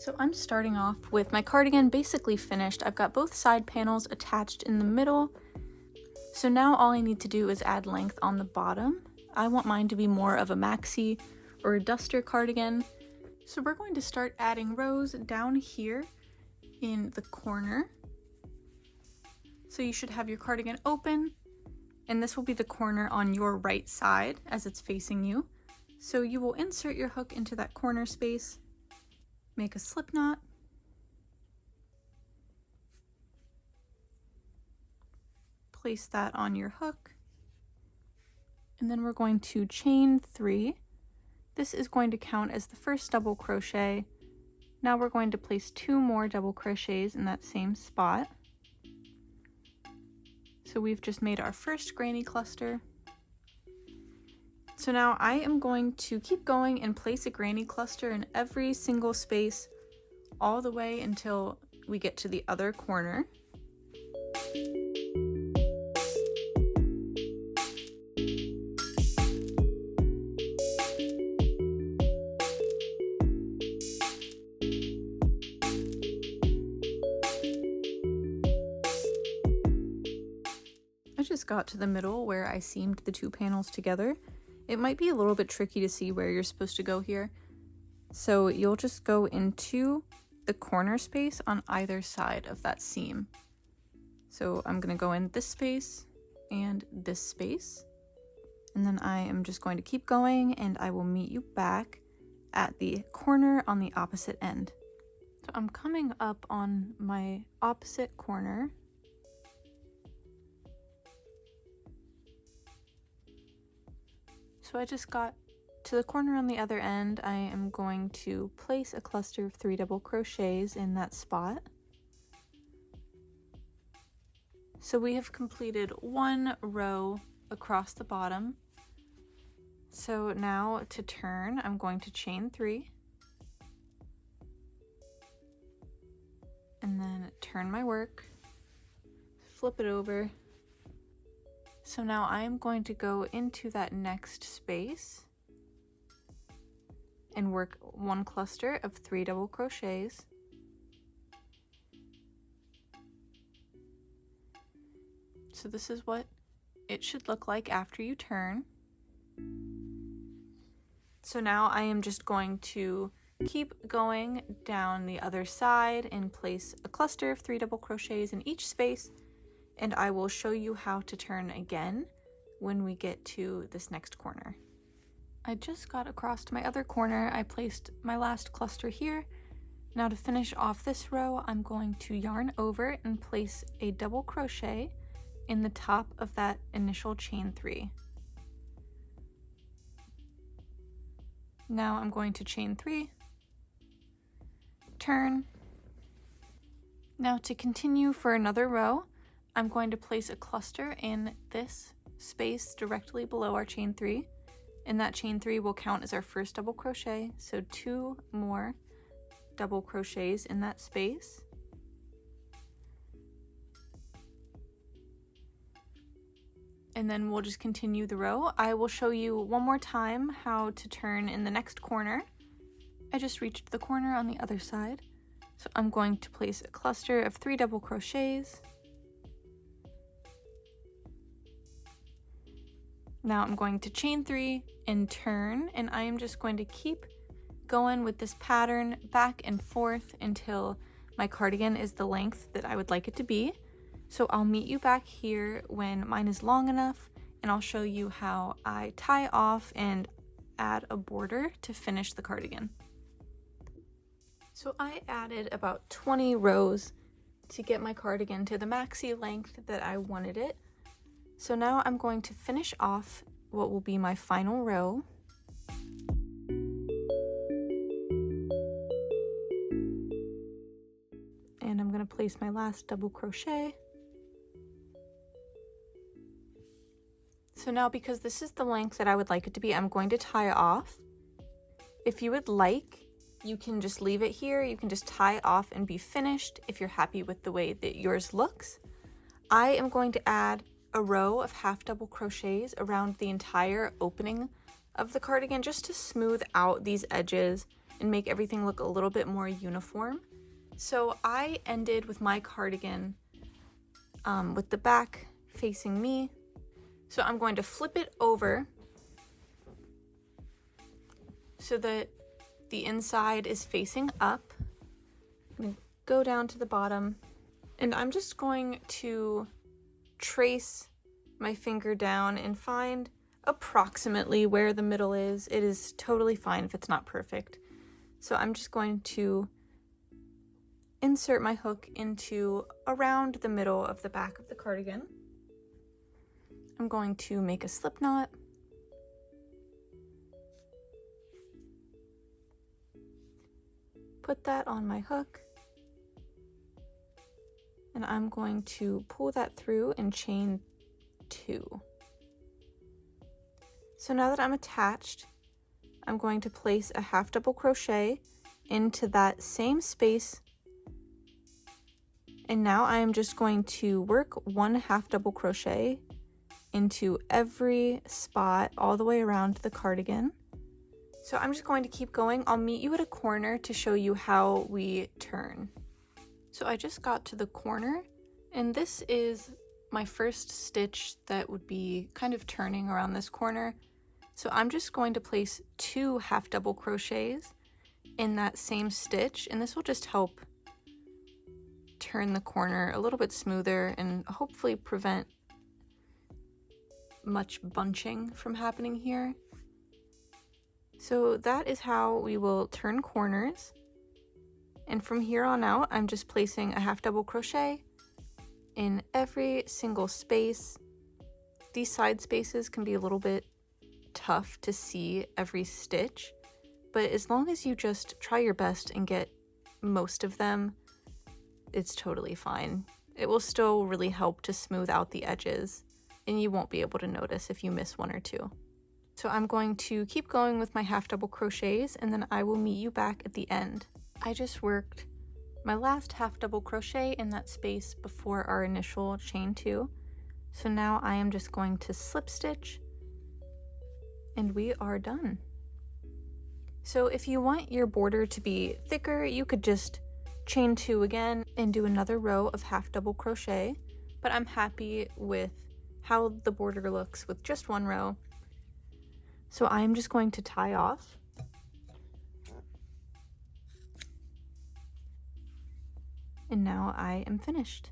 So I'm starting off with my cardigan basically finished. I've got both side panels attached in the middle. So now all I need to do is add length on the bottom. I want mine to be more of a maxi or a duster cardigan. So we're going to start adding rows down here in the corner. So you should have your cardigan open, and this will be the corner on your right side as it's facing you. So you will insert your hook into that corner space, make a slip knot, place that on your hook, and then we're going to chain 3. This is going to count as the first double crochet. Now we're going to place 2 more double crochets in that same spot. So we've just made our first granny cluster. So now I am going to keep going and place a granny cluster in every single space all the way until we get to the other corner. I just got to the middle where I seamed the 2 panels together. It might be a little bit tricky to see where you're supposed to go here. So you'll just go into the corner space on either side of that seam. So I'm going to go in this space and this space. And then I am just going to keep going, and I will meet you back at the corner on the opposite end. So I'm coming up on my opposite corner. So I just got to the corner on the other end. I am going to place a cluster of 3 double crochets in that spot. So we have completed 1 row across the bottom. So now to turn, I'm going to chain 3. And then turn my work, flip it over. So now I am going to go into that next space and work 1 cluster of 3 double crochets. So this is what it should look like after you turn. So now I am just going to keep going down the other side and place a cluster of 3 double crochets in each space. And I will show you how to turn again when we get to this next corner. I just got across to my other corner. I placed my last cluster here. Now to finish off this row, I'm going to yarn over and place a double crochet in the top of that initial chain 3. Now I'm going to chain 3, turn. Now to continue for another row, I'm going to place a cluster in this space directly below our chain 3, and that chain 3 will count as our first double crochet, so 2 more double crochets in that space. And then we'll just continue the row. I will show you one more time how to turn in the next corner. I just reached the corner on the other side, so I'm going to place a cluster of 3 double crochets. Now I'm going to chain 3 and turn, and I am just going to keep going with this pattern back and forth until my cardigan is the length that I would like it to be. So I'll meet you back here when mine is long enough, and I'll show you how I tie off and add a border to finish the cardigan. So I added about 20 rows to get my cardigan to the maxi length that I wanted it. So now I'm going to finish off what will be my final row. And I'm going to place my last double crochet. So now, because this is the length that I would like it to be, I'm going to tie off. If you would like, you can just leave it here. You can just tie off and be finished if you're happy with the way that yours looks. I am going to add a row of half double crochets around the entire opening of the cardigan just to smooth out these edges and make everything look a little bit more uniform. So I ended with my cardigan with the back facing me. So I'm going to flip it over so that the inside is facing up. I'm going to go down to the bottom, and I'm just going to trace my finger down and find approximately where the middle is. It is totally fine if it's not perfect. So I'm just going to insert my hook into around the middle of the back of the cardigan. I'm going to make a slip knot. Put that on my hook. And I'm going to pull that through and chain 2. So now that I'm attached, I'm going to place a half double crochet into that same space. And now I am just going to work 1 half double crochet into every spot all the way around the cardigan. So I'm just going to keep going. I'll meet you at a corner to show you how we turn. So I just got to the corner, and this is my first stitch that would be kind of turning around this corner. So I'm just going to place 2 half double crochets in that same stitch, and this will just help turn the corner a little bit smoother and hopefully prevent much bunching from happening here. So that is how we will turn corners. And from here on out, I'm just placing a half double crochet in every single space. These side spaces can be a little bit tough to see every stitch, but as long as you just try your best and get most of them, it's totally fine. It will still really help to smooth out the edges, and you won't be able to notice if you miss 1 or 2. So I'm going to keep going with my half double crochets, and then I will meet you back at the end. I just worked my last half double crochet in that space before our initial chain 2. So now I am just going to slip stitch, and we are done. So if you want your border to be thicker, you could just chain 2 again and do another row of half double crochet, but I'm happy with how the border looks with just 1 row. So I'm just going to tie off. And now I am finished.